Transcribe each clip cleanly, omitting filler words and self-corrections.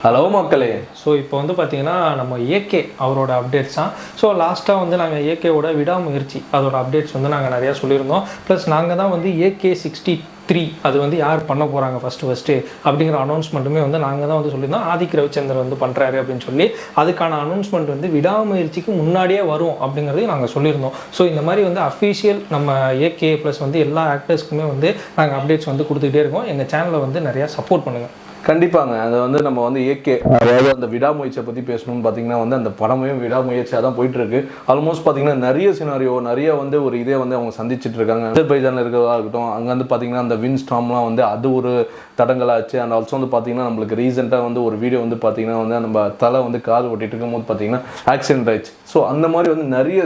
Hello மக்களே. So இப்போ வந்து பார்த்தீங்கன்னா நம்ம ஏகே அவரோட அப்டேட்ஸ் தான். ஸோ லாஸ்ட்டாக வந்து நாங்கள் ஏகேவோட விடாமுயற்சி அதோட அப்டேட்ஸ் வந்து நாங்கள் நிறையா சொல்லியிருந்தோம். ப்ளஸ் நாங்கள் தான் வந்து AK63 அது வந்து யார் பண்ண போகிறாங்க ஃபஸ்ட்டு அப்படிங்கிற அனௌன்ஸ்மெண்ட்டுமே வந்து நாங்கள் தான் வந்து சொல்லியிருந்தோம். ஆதிக் ரவிச்சந்தர் வந்து பண்ணுறாரு அப்படின்னு சொல்லி அதுக்கான அனௌன்ஸ்மெண்ட் வந்து விடாமுயற்சிக்கு முன்னாடியே வரும் அப்படிங்கிறதையும் நாங்கள் சொல்லியிருந்தோம். ஸோ இந்த மாதிரி வந்து அஃபீஷியல் நம்ம ஏகே ப்ளஸ் வந்து எல்லா ஆக்டர்ஸ்க்குமே வந்து நாங்கள் அப்டேட்ஸ் வந்து கொடுத்துக்கிட்டே இருக்கோம். எங்கள் சேனலை வந்து நிறையா சப்போர்ட் பண்ணுங்கள். கண்டிப்பாங்க. அதை வந்து நம்ம வந்து ஏகே அதாவது அந்த விடாமுயற்சியை பற்றி பேசணும்னு பார்த்தீங்கன்னா வந்து அந்த படமே விடாமுயற்சியாக தான் போயிட்டு இருக்கு. ஆல்மோஸ்ட் பார்த்தீங்கன்னா நிறைய சினாரியோ நிறைய வந்து ஒரு இதே வந்து அவங்க சந்திச்சுட்டு இருக்காங்க. அஜர்பைஜானில் இருக்கிறதா இருக்கட்டும், அங்கே வந்து பார்த்தீங்கன்னா அந்த வின் ஸ்டாம்லாம் வந்து அது ஒரு தடங்களாச்சு. அண்ட் ஆல்சோ வந்து பார்த்தீங்கன்னா நம்மளுக்கு ரீசெண்டாக வந்து ஒரு வீடியோ வந்து பார்த்தீங்கன்னா வந்து நம்ம தலை வந்து கார் ஓட்டிட்டு இருக்கும்போது பார்த்தீங்கன்னா ஆக்சிடென்ட் ஆயிடுச்சு. ஸோ அந்த மாதிரி வந்து நிறைய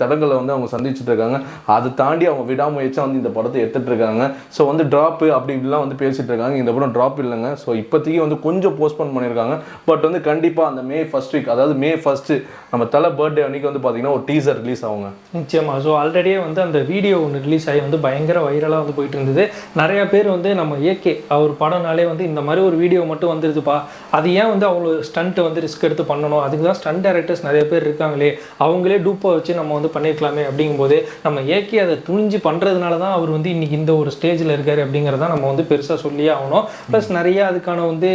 தடங்களை வந்து அவங்க சந்திச்சுட்டு இருக்காங்க. அதை தாண்டி அவங்க விடாமுயற்சியாக வந்து இந்த படத்தை எடுத்துட்டு இருக்காங்க. ஸோ வந்து ட்ராப்பு அப்படி இப்படிலாம் வந்து பேசிட்டு இருக்காங்க. இந்த படம் ட்ராப் இல்லைங்க. ஸோ இப்போதைக்கு வந்து கொஞ்சம் போஸ்ட்போன் பண்ணியிருக்காங்க. பட் வந்து கண்டிப்பாக அந்த May 1st வீக், அதாவது May 1 நம்ம தலை பர்த்டே அன்னைக்கு வந்து பார்த்தீங்கன்னா ஒரு டீசர் ரிலீஸ் ஆகுங்க. நிச்சயமாக. ஸோ ஆல்ரெடியே வந்து அந்த வீடியோ ஒன்று ரிலீஸ் ஆகி வந்து பயங்கர வைரலாக வந்து போயிட்டு இருந்தது. நிறையா பேர் வந்து நம்ம ஏகே அவர் படம்னாலே வந்து இந்த மாதிரி ஒரு வீடியோ மட்டும் வந்துருதுப்பா, அது ஏன் வந்து அவ்வளோ ஸ்டண்ட்டு வந்து ரிஸ்க் எடுத்து பண்ணணும், அதுக்கு தான் ஸ்டண்ட் டைரக்டர்ஸ் நிறைய பேர் இருக்காங்களே, அவங்களே டூப்பை வச்சு நம்ம வந்து பண்ணியிருக்கலாமே அப்படிங்கும்போது நம்ம ஏகே அதை துணிஞ்சு பண்ணுறதுனால தான் அவர் வந்து இன்றைக்கி இந்த ஒரு ஸ்டேஜில் இருக்கார் அப்படிங்கிறத நம்ம வந்து பெருசாக சொல்லியே ஆகணும். ப்ளஸ் நிறைய அதுக்கான வந்து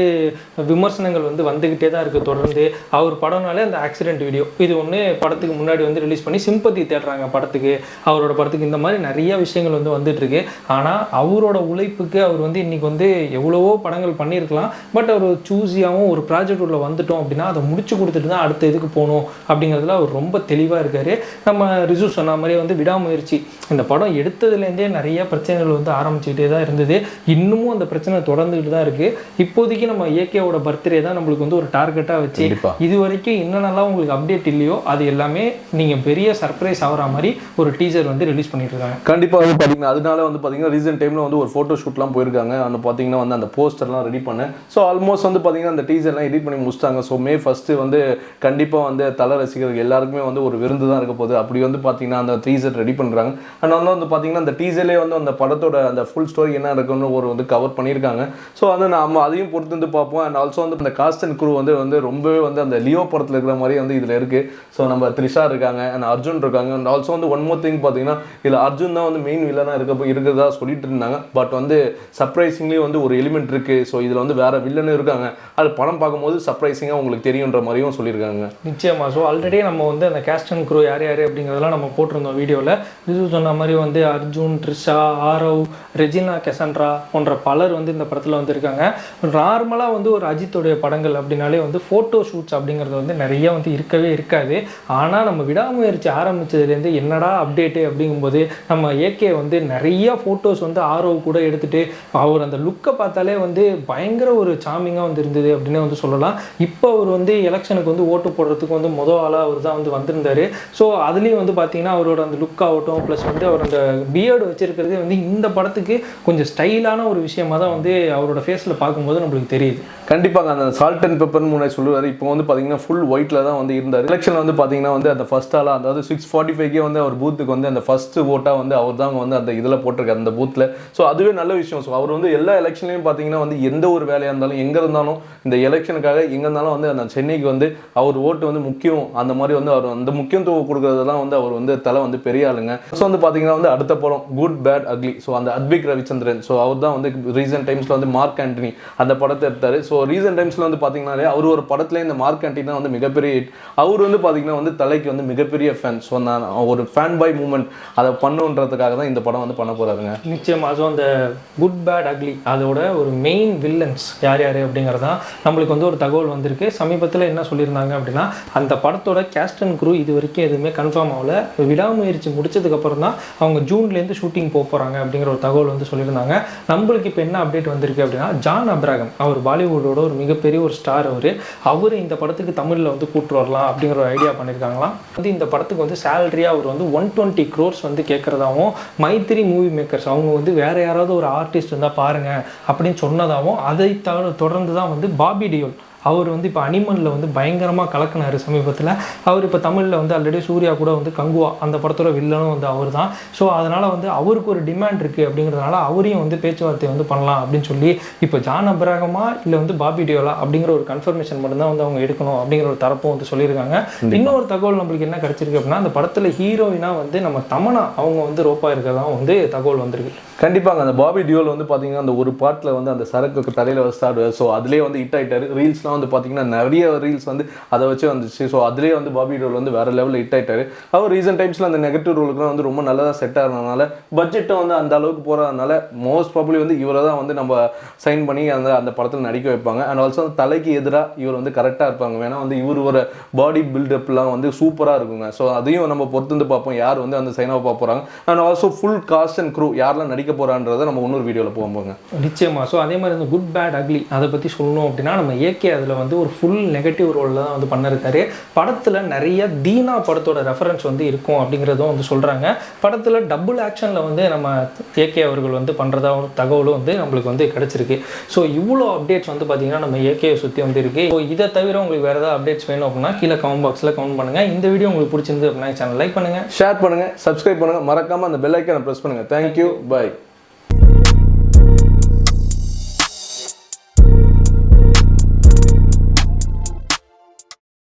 விமர்சனங்கள் வந்து வந்துக்கிட்டே தான் இருக்குது தொடர்ந்து. அவர் படம்னாலே அந்த ஆக்சிடென்ட் வீடியோ இது ஒன்று படத்துக்கு முன்னாடி வந்து ரிலீஸ் பண்ணி சிம்பத்தி தேடுறாங்க படத்துக்கு, அவரோட படத்துக்கு. இந்த மாதிரி நிறைய விஷயங்கள் வந்து வந்துட்டுருக்கு. ஆனால் அவரோட உழைப்புக்கு அவர் வந்து இன்றைக்கி வந்து எவ்வளவோ படங்கள் பண்ணியிருக்கலாம். பட் அவர் சூஸியாகவும் ஒரு ப்ராஜெக்ட் உள்ள வந்துட்டோம் அப்படின்னா அதை முடிச்சு கொடுத்துட்டு தான் அடுத்த இதுக்கு போகணும் அப்படிங்கிறதுல அவர் ரொம்ப தெளிவாக இருக்கார். நம்ம ரிசு சொன்ன மாதிரி வந்து விடாமுயற்சி இந்த படம் எடுத்ததுலேருந்தே நிறைய பிரச்சனைகள் வந்து ஆரம்பிச்சுக்கிட்டே தான் இருந்தது. இன்னமும் அந்த பிரச்சனை தொடர்ந்துக்கிட்டு தான் இருக்குது. இப்போதைக்கு நம்ம ஏகேவோட பர்த்டே தான் நம்மளுக்கு வந்து ஒரு டார்கெட்டாக வச்சு இது வரைக்கும் என்னென்னலாம் உங்களுக்கு அப்டேட் இல்லையோ அது எல்லாமே நீங்கள் பெரிய சர்ப்ரைஸ் ஆகிற மாதிரி ஒரு டீசர் வந்து ரிலீஸ் பண்ணிட்டு இருக்காங்க. கண்டிப்பாக வந்து பார்த்தீங்கன்னா அதனால வந்து பார்த்தீங்கன்னா ரீசெண்ட் டைமில் வந்து ஒரு ஃபோட்டோ ஷூட்லாம் போயிருக்காங்க. அந்த பார்த்தீங்கன்னா வந்து அந்த போஸ்டர்லாம் ரெடி பண்ணேன். ஸோ ஆல்மோஸ்ட் வந்து பார்த்தீங்கன்னா அந்த டீசர்லாம் எடிட் பண்ணி முடிச்சிட்டாங்க. ஸோ May 1 வந்து கண்டிப்பாக வந்து தலை ரசிகர்கள் எல்லாருக்குமே வந்து ஒரு விருந்து தான் இருக்க போகுது. அப்படி வந்து பார்த்தீங்கன்னா அந்த டீசர் ரெடி பண்ணுறாங்க. அதனால வந்து பார்த்தீங்கன்னா அந்த டீசர்லேயே வந்து அந்த படத்தோட அந்த ஃபுல் ஸ்டோரி என்ன இருக்குன்னு ஒரு வந்து கவர் பண்ணியிருக்காங்க. ஸோ வந்து நம்ம அதையும் பொறுத்து வந்து பார்ப்போம். அண்ட் ஆல்சோ வந்து அந்த காஸ்ட் அண்ட் குரூ வந்து ரொம்பவே வந்து அந்த லியோ படத்தில் இருக்கிற மாதிரி வந்து இதில் இருக்குது. ஸோ நம்ம த்ரிஷா இருக்காங்க, அண்ட் அர்ஜுன் இருக்காங்க. அண்ட் ஆல்சோ வந்து ஒன் மோர் திங் பார்த்தீங்கன்னா இதில் அர்ஜுன் தான் வந்து மெயின் வில்லனாக இருக்கிறதா சொல்லிட்டு இருந்தாங்க. பட் வந்து சர்ப்ரைசிங்லி வந்து ஒரு எலிமெண்ட் இருக்குது. ஸோ இதில் வந்து வேறு வில்லனும் இருக்காங்க. அது படம் பார்க்கும்போது சர்ப்ரைசிங்காக உங்களுக்கு தெரியுன்ற மாதிரியும் சொல்லியிருக்காங்க. நிச்சயமாக. ஸோ ஆல்ரெடி நம்ம வந்து அந்த கேஸ்ட் அண்ட் குரூ யார் அப்படிங்கிறதெல்லாம் நம்ம போட்டிருந்தோம் வீடியோவில். இது சொன்ன மாதிரி வந்து அர்ஜுன், த்ரிஷா, ஆரவ், ரெஜினா கெசன்ட்ரா போன்ற பலர் வந்து இந்த படத்தில் வந்து இருக்காங்க. நார்மலாக வந்து ஒரு அஜித்தோடைய படங்கள் அப்படின்னாலே வந்து ஃபோட்டோ ஷூட்ஸ் அப்படிங்கிறது வந்து நிறைய வந்து இருக்கவே இருக்காது. ஆனால் நம்ம விடாமுயற்சி ஆரம்பித்ததுலேருந்து என்னடா அப்டேட்டு அப்படிங்கும்போது நம்ம ஏகே வந்து நிறைய ஃபோட்டோஸ் வந்து ஆர்வம் கூட எடுத்துகிட்டு அவர் அந்த லுக்கை பார்த்தாலே வந்து பயங்கர ஒரு சாமிங்காக வந்து இருந்தது அப்படின்னு வந்து சொல்லலாம். இப்போ அவர் வந்து எலெக்ஷனுக்கு வந்து ஓட்டு போடுறதுக்கு வந்து மொதல் ஆளாக அவர் தான் வந்து வந்திருந்தார். ஸோ அதுலேயும் வந்து பார்த்தீங்கன்னா அவரோட அந்த லுக் ஆகட்டும், ப்ளஸ் வந்து அவர் அந்த பியர்டு வச்சிருக்கிறதே வந்து இந்த படத்துக்கு கொஞ்சம் ஸ்டைலான ஒரு விஷயமாக தான் வந்து அவரோட ஃபேஸில் பார்க்கும்போது நம்மளுக்கு தெரியுது. கண்டிப்பாக அந்த சால்ட் அண்ட் பெப்பர்னு முன்னாடி சொல்லுவார். இப்போ வந்து பார்த்தீங்கன்னா ஃபுல் ஒயிட்டில் தான் வந்து இருந்தார். எலெக்ஷனில் வந்து பார்த்தீங்கன்னா வந்து அந்த ஃபர்ஸ்ட் ஆளாக, அதாவது 6:45 வந்து அவர் பூத்துக்கு வந்து அந்த ஃபர்ஸ்ட் ஓட்டாக வந்து அவர் தான் வந்து அந்த இதில் போட்டிருக்காரு அந்த பூத்தில். ஸோ அதுவே நல்ல விஷயம். ஸோ அவர் வந்து எல்லா எலெக்ஷன்லையும் பார்த்தீங்கன்னா வந்து எந்த ஒரு வேலையாக இருந்தாலும் எங்கே இருந்தாலும் இந்த எலெக்ஷனுக்காக எங்கே இருந்தாலும் வந்து அந்த சென்னைக்கு வந்து அவர் ஓட்டு வந்து முக்கியம். அந்த மாதிரி வந்து அவர் அந்த முக்கியத்துவம் கொடுக்குறதெல்லாம் வந்து அவர் வந்து தலை வந்து பெரிய ஆளுங்க. ஸோ வந்து பார்த்தீங்கன்னா வந்து அடுத்த படம் குட் பேட் அக்லி. ஸோ அந்த அத்விக் ரவிச்சந்திரன், ஸோ அவர் தான் வந்து ரீசெண்ட் டைம்ஸில் வந்து மார்க் ஆண்டனி அந்த படத்தை எடுத்தார். ஸோ ரீசெண்ட் டைம்ஸில் வந்து பார்த்தீங்கன்னாலே அவர் ஒரு படத்துல இந்த மார்க் ஆண்டனி தான் வந்து மிகப்பெரிய ஹிட். அவர் வந்து பார்த்தீங்கன்னா வந்து தலைக்கு வந்து மிகப்பெரிய ஃபேன். ஸோ நான் ஒரு ஃபேன் பாய் மூமெண்ட் அதை பண்ணுன்றதுக்காக தான் இந்த படம் வந்து பண்ண போகிறாருங்க. நிச்சயமாக. ஸோ அந்த குட் பேட் அக்லி அதோட ஒரு மெயின் வில்லன்ஸ் யார் அப்படிங்கிறதான் நம்மளுக்கு வந்து ஒரு தகவல் வந்திருக்கு. சமீபத்தில் என்ன சொல்லியிருந்தாங்க அப்படின்னா அந்த படத்தோட கேஸ்ட் அண்ட் குரூ இது வரைக்கும் எதுவுமே கன்ஃபார்ம் ஆகல. விடாமுயற்சி முடிச்சதுக்கப்புறம் தான் அவங்க ஜூன்லேருந்து ஷூட்டிங் போகிறாங்க அப்படிங்கிற ஒரு தகவல் வந்து சொல்லியிருந்தாங்க. நம்மளுக்கு இப்போ என்ன அப்டேட் வந்திருக்கு அப்படின்னா ஜான் அப்ராகம் அவர் பாலிவுட்டோட ஒரு மிகப்பெரிய ஒரு ஸ்டார். அவர் இந்த படத்துக்கு தமிழில் வந்து கூட்டு வரலாம் அப்படிங்கிற ஒரு ஐடியா பண்ணியிருக்காங்களாம். வந்து இந்த படத்துக்கு வந்து சேலரியாக அவர் வந்து 120 crores வந்து கேட்குறதாகவும், மைத்திரி மூவி மேக்கர்ஸ் அவங்க வந்து வேறு யாராவது ஒரு ஆர்டிஸ்ட் இருந்தால் பாருங்கள் அப்படின்னு சொன்னதாகவும், அதை தொடர்ந்து தான் வந்து பாபி டியோல் அவர் வந்து இப்போ அனிமலில் வந்து பயங்கரமாக கலக்கினார் சமீபத்தில். அவர் இப்போ தமிழில் வந்து ஆல்ரெடி சூர்யா கூட வந்து கங்குவா அந்த படத்தோட வில்லனும் வந்து அவர் தான். ஸோ அதனால் வந்து அவருக்கு ஒரு டிமாண்ட் இருக்குது அப்படிங்கிறதுனால அவரையும் வந்து பேச்சுவார்த்தை வந்து பண்ணலாம் அப்படின்னு சொல்லி இப்போ ஜான் அப்ராகமா இல்லை வந்து பாபி டியோலா அப்படிங்கிற ஒரு கன்ஃபர்மேஷன் மட்டும்தான் வந்து அவங்க எடுக்கணும் அப்படிங்கிற ஒரு தரப்பும் வந்து சொல்லியிருக்காங்க. இன்னொரு தகவல் நம்மளுக்கு என்ன கிடைச்சிருக்கு அப்படின்னா, அந்த படத்தில் ஹீரோயினா வந்து நம்ம தமனா அவங்க வந்து ரோப்பா இருக்கிறதா வந்து தகவல் வந்திருக்கு. கண்டிப்பாங்க. அந்த பாபி டியோல் வந்து பார்த்தீங்கன்னா அந்த ஒரு பாட்டில் வந்து அந்த சரக்கு தலையில் வச்சாடுவார். ஸோ அதுலேயே வந்து ஹிட் ஆகிட்டாரு. ரீல்ஸ்லாம் வந்து பார்த்தீங்கன்னா நிறைய ரீல்ஸ் வந்து அதை வச்சு வந்துச்சு. ஸோ அதுலேயே வந்து பாபி டியோல் வந்து வேறு லெவலில் ஹிட் ஆகிட்டாரு. அவர் ரீசெண்ட் டைம்ஸில் அந்த நெகட்டிவ் ரோலுக்குலாம் வந்து ரொம்ப நல்லதாக செட் ஆகிறதுனால பட்ஜெட்டும் வந்து அந்த அளவுக்கு போகிறதுனால மோஸ்ட் ப்ராபப்ளி வந்து இவரை தான் வந்து நம்ம சைன் பண்ணி அந்த படத்தில் நடிக்க வைப்பாங்க. அண்ட் ஆல்சோ அந்த தலைக்கு எதிராக இவர் வந்து கரெக்டாக இருப்பாங்க. வேணா வந்து இவர் ஒரு பாடி பில்டப்லாம் வந்து சூப்பராக இருக்குங்க. ஸோ அதையும் நம்ம பொறுத்து வந்து பார்ப்போம் யார் வந்து அந்த சைனாவை பார்க்க போகிறாங்க. And also full cast and crew யாரெல்லாம் நடிக்க போகிறான்றதை நம்ம இன்னொரு வீடியோவில் போகும்போங்க. நிச்சயமா. ஸோ அதே மாதிரி இந்த குட் பேட் அக்லி அதை பற்றி சொல்லணும் அப்படின்னா, நம்ம ஏகே அதில் வந்து ஒரு ஃபுல் நெகட்டிவ் ரோலில் தான் வந்து பண்ணிருக்காரு. படத்தில் நிறைய தீனா படத்தோட ரெஃபரன்ஸ் வந்து இருக்கும் அப்படிங்கிறதும் வந்து சொல்கிறாங்க. படத்தில் டபுள் ஆக்ஷனில் வந்து நம்ம ஏகே அவர்கள் வந்து பண்ணுறதா ஒரு தகவலும் வந்து நம்மளுக்கு வந்து கிடச்சிருக்கு. ஸோ இவ்வளோ அப்டேட்ஸ் வந்து பார்த்தீங்கன்னா நம்ம ஏகேயை சுற்றி வந்து இருக்குது. ஸோ இதை தவிர உங்களுக்கு வேறு ஏதாவது அப்டேட்ஸ் வேணும் அப்படின்னா கீழே கமெண்ட் பாக்ஸில் கமெண்ட் பண்ணுங்கள். இந்த வீடியோ உங்களுக்கு பிடிச்சிருந்து அப்படின்னா சேனல் லைக் பண்ணுங்கள், ஷேர் பண்ணுங்கள், சப்ஸ்கிரைப் பண்ணுங்கள், மறக்காமல் அந்த பெல் ஐக்கானை ப்ரெஸ் பண்ணுங்கள். Thank you, by.